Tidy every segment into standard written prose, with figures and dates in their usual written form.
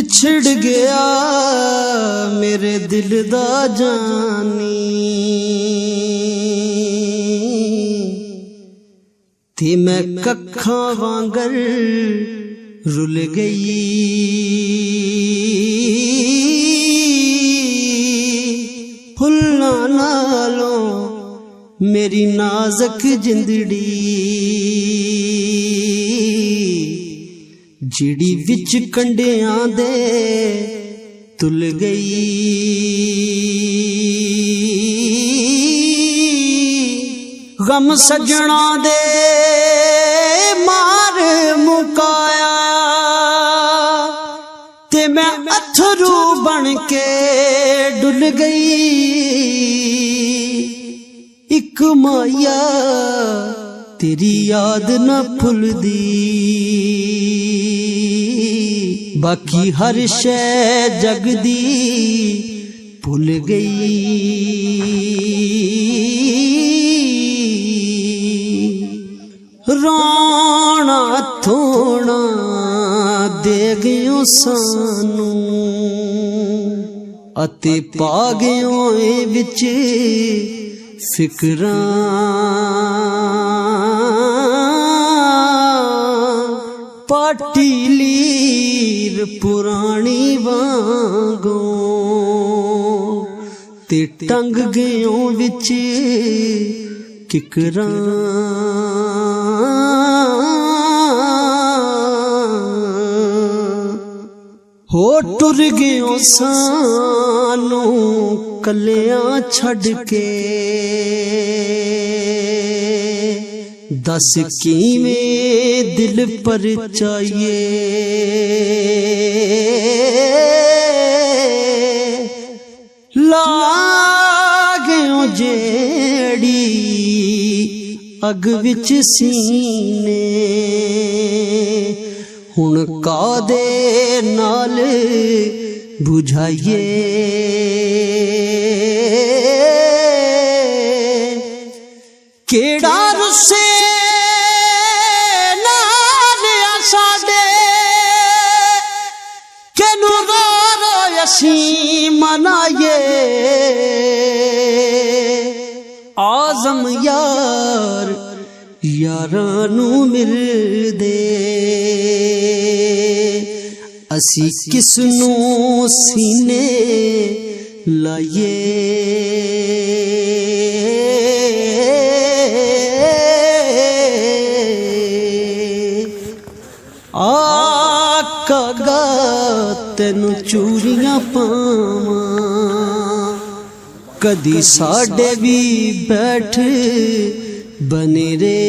बिछड़ गया मेरे दिल दा जानी ते मैं कखा वांगर रुल गई। फुल्लां नालों मेरी नाज़क जिंदड़ी जिड़ी विच कंडियां दे तुल गई। गम सजना दे मार मुकाया ते मैं अथरू बन के डुल गई। इक माया तेरी याद न भुलदी बाकी हर शै जगदी भुल गई। रोना थोना दे गयो सानू अते पा गयो विच फिकरां। पाटी लीर पुरानी वांगों ते टंग गयो विच किकरां। हो टुर गयो सानू कलियां छड़ के दस किवें दिल पर चाहिए। लागयो जेड़ी अग विच सीने हुण कादे नाल बुझाइए। केड़ा रुसे नाल साडे केनू रो रो असीं मनाइए। आज़म यार यारां नू मिलदे असी किसनू सीने लाइए। आका गा तैनू चूड़ियां पावां कदी साडे भी बैठ बने रे।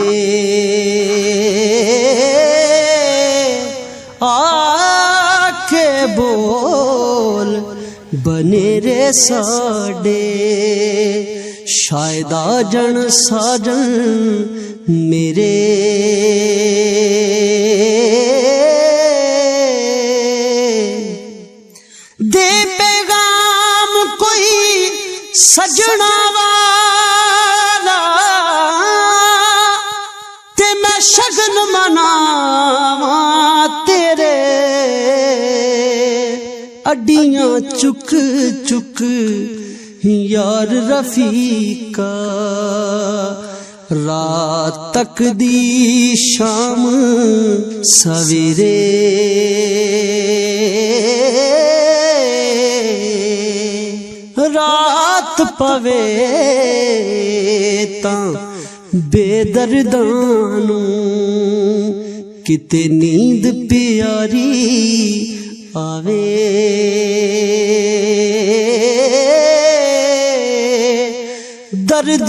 आके बोल बने रे साडे शायद आ जन साजन मेरे। दे पैगाम कोई सजना वाला ते मैं शगन मनावा तेरे। अड्डियां चुक चुक यार रफीका रात तक दी शाम सवेरे। रात पवे तां बेदर्दां नू किते नींद प्यारी आवे। दर्द